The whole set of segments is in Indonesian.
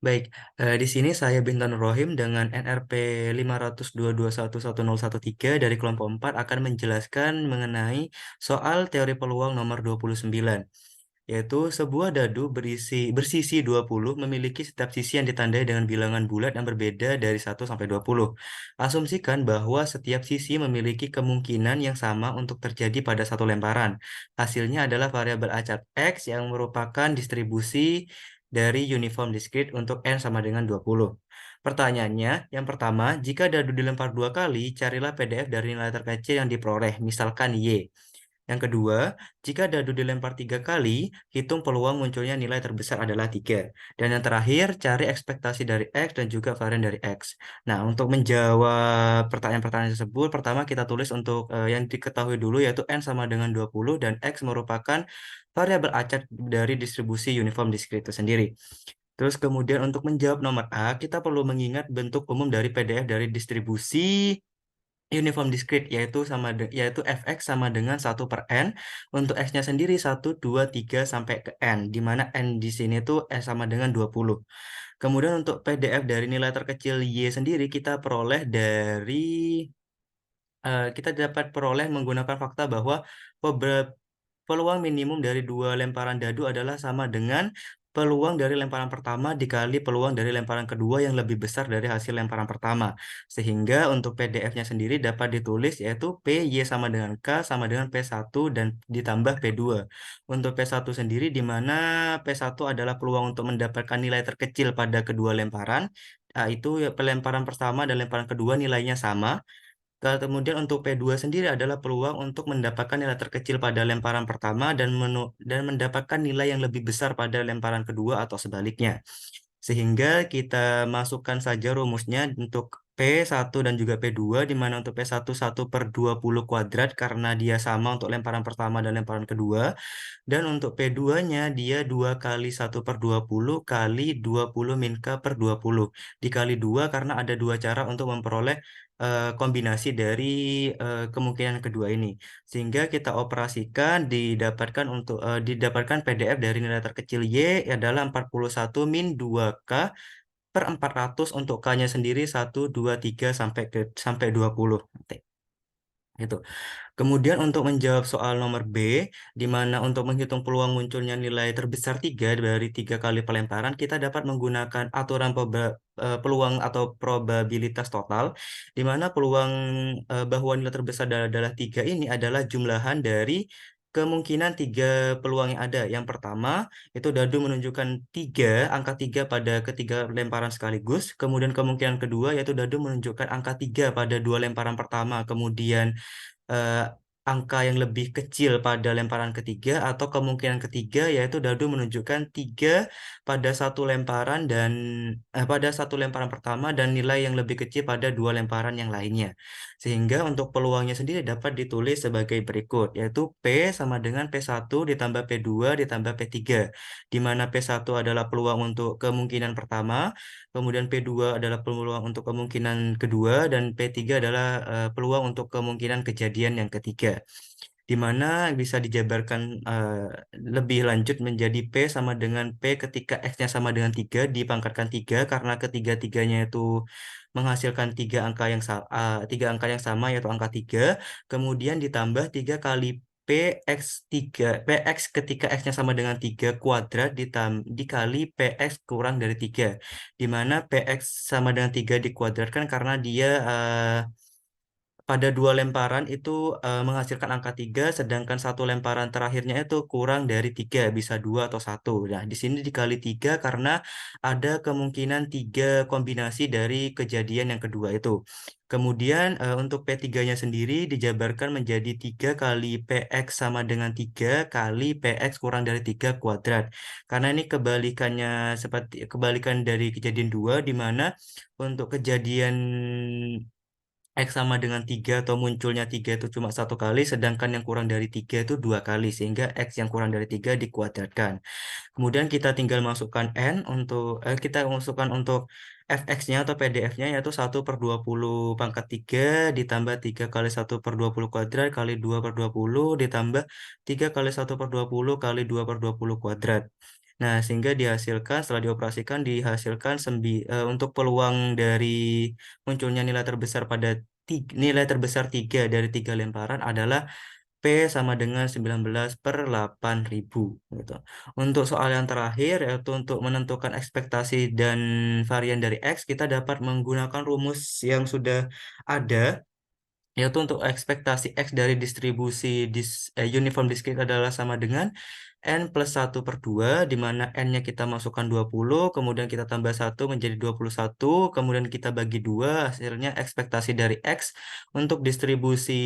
Baik, di sini saya Bintan Rohim dengan NRP 502211013 dari kelompok 4 akan menjelaskan mengenai soal teori peluang nomor 29, yaitu sebuah dadu bersisi 20 memiliki setiap sisi yang ditandai dengan bilangan bulat yang berbeda dari 1 sampai 20. Asumsikan bahwa setiap sisi memiliki kemungkinan yang sama untuk terjadi pada satu lemparan. Hasilnya adalah variabel acak X yang merupakan distribusi dari uniform discrete untuk N sama dengan 20. Pertanyaannya, yang pertama, jika dadu dilempar 2 kali, carilah PDF dari nilai terkecil yang diperoleh, misalkan Y. Yang kedua, jika dadu dilempar 3 kali, hitung peluang munculnya nilai terbesar adalah 3. Dan yang terakhir, cari ekspektasi dari X dan juga varian dari X. Nah, untuk menjawab pertanyaan-pertanyaan tersebut, pertama kita tulis untuk yang diketahui dulu, yaitu N sama dengan 20 dan X merupakan variabel acak dari distribusi uniform discrete itu sendiri. Terus kemudian untuk menjawab nomor A, kita perlu mengingat bentuk umum dari PDF dari distribusi uniform discrete, yaitu fx sama dengan 1/n. Untuk x-nya sendiri 1, 2, 3 sampai ke n, di mana n di sini tuh sama dengan 20. Kemudian untuk PDF dari nilai terkecil y sendiri kita dapat peroleh menggunakan fakta bahwa peluang minimum dari dua lemparan dadu adalah sama dengan peluang dari lemparan pertama dikali peluang dari lemparan kedua yang lebih besar dari hasil lemparan pertama. Sehingga untuk PDF-nya sendiri dapat ditulis yaitu PY sama dengan K sama dengan P1 dan ditambah P2. Untuk P1 sendiri di mana P1 adalah peluang untuk mendapatkan nilai terkecil pada kedua lemparan. Itu ya, pelemparan pertama dan lemparan kedua nilainya sama. Kemudian untuk P2 sendiri adalah peluang untuk mendapatkan nilai terkecil pada lemparan pertama dan mendapatkan nilai yang lebih besar pada lemparan kedua atau sebaliknya. Sehingga kita masukkan saja rumusnya untuk P1 dan juga P2, di mana untuk P1 1/20 kuadrat karena dia sama untuk lemparan pertama dan lemparan kedua. Dan untuk P2-nya dia 2 kali 1/20 kali 20 min K per 20. Dikali 2 karena ada dua cara untuk memperoleh kombinasi dari kemungkinan kedua ini. Sehingga kita operasikan didapatkan PDF dari nilai terkecil Y adalah 41 min 2K per 400 untuk K-nya sendiri 1, 2, 3 sampai 20. Gitu. Kemudian untuk menjawab soal nomor B, di mana untuk menghitung peluang munculnya nilai terbesar 3 dari 3 kali pelemparan, kita dapat menggunakan aturan peluang atau probabilitas total, di mana peluang bahwa nilai terbesar adalah 3 ini adalah jumlahan dari kemungkinan 3 peluang yang ada. Yang pertama, itu dadu menunjukkan angka 3 pada ketiga lemparan sekaligus. Kemudian kemungkinan kedua, yaitu dadu menunjukkan angka 3 pada dua lemparan pertama. Kemudian eh, angka yang lebih kecil pada lemparan ketiga, atau kemungkinan ketiga yaitu dadu menunjukkan 3 pada satu lemparan pertama dan nilai yang lebih kecil pada dua lemparan yang lainnya. Sehingga untuk peluangnya sendiri dapat ditulis sebagai berikut, yaitu P sama dengan P1 ditambah P2 ditambah P3, di mana P1 adalah peluang untuk kemungkinan pertama, kemudian P2 adalah peluang untuk kemungkinan kedua, dan P3 adalah peluang untuk kemungkinan kejadian yang ketiga. Di mana bisa dijabarkan lebih lanjut menjadi P sama dengan P ketika X-nya sama dengan 3 dipangkatkan 3 karena ketiga-tiganya itu menghasilkan tiga angka yang sama yaitu angka 3, kemudian ditambah 3 kali PX ketika X-nya sama dengan 3 kuadrat dikali PX kurang dari 3, di mana PX sama dengan 3 dikuadratkan karena dia pada dua lemparan itu menghasilkan angka 3, sedangkan satu lemparan terakhirnya itu kurang dari 3, bisa 2 atau 1. Nah, di sini dikali 3 karena ada kemungkinan 3 kombinasi dari kejadian yang kedua itu. Kemudian untuk P3-nya sendiri dijabarkan menjadi 3 kali PX sama dengan 3 kali PX kurang dari 3 kuadrat. Karena ini kebalikan dari kejadian 2, di mana untuk kejadian X sama dengan 3 atau munculnya 3 itu cuma 1 kali, sedangkan yang kurang dari 3 itu 2 kali, sehingga X yang kurang dari 3 dikuadratkan. Kemudian kita tinggal masukkan kita masukkan untuk fx-nya atau PDF-nya, yaitu 1/20 pangkat 3 ditambah 3 kali 1/20 kuadrat kali 2/20 ditambah 3 kali 1/20 kali 2/20 kuadrat. Nah, sehingga dihasilkan setelah dioperasikan dihasilkan untuk peluang dari munculnya nilai terbesar nilai terbesar 3 dari 3 lemparan adalah P sama dengan 19/8000 gitu. Untuk soal yang terakhir yaitu untuk menentukan ekspektasi dan varian dari X, kita dapat menggunakan rumus yang sudah ada, yaitu untuk ekspektasi X dari distribusi uniform discrete adalah sama dengan N plus 1/2, di mana N-nya kita masukkan 20, kemudian kita tambah 1 menjadi 21, kemudian kita bagi 2, hasilnya ekspektasi dari X untuk distribusi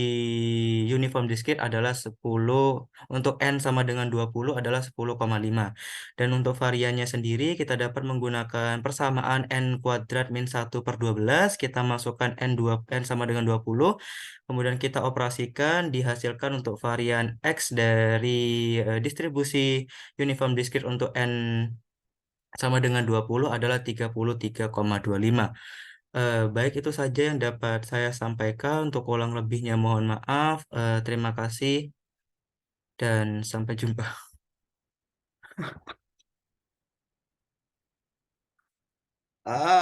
uniform discrete adalah 10, untuk N sama dengan 20 adalah 10,5. Dan untuk variannya sendiri, kita dapat menggunakan persamaan N kuadrat min 1/12, kita masukkan N sama dengan 20, kemudian kita operasikan, dihasilkan untuk varian X dari distribusi uniform discrete untuk N sama dengan 20 adalah 33,25. Baik, itu saja yang dapat saya sampaikan. Untuk ulang lebihnya mohon maaf. Terima kasih dan sampai jumpa. Ah.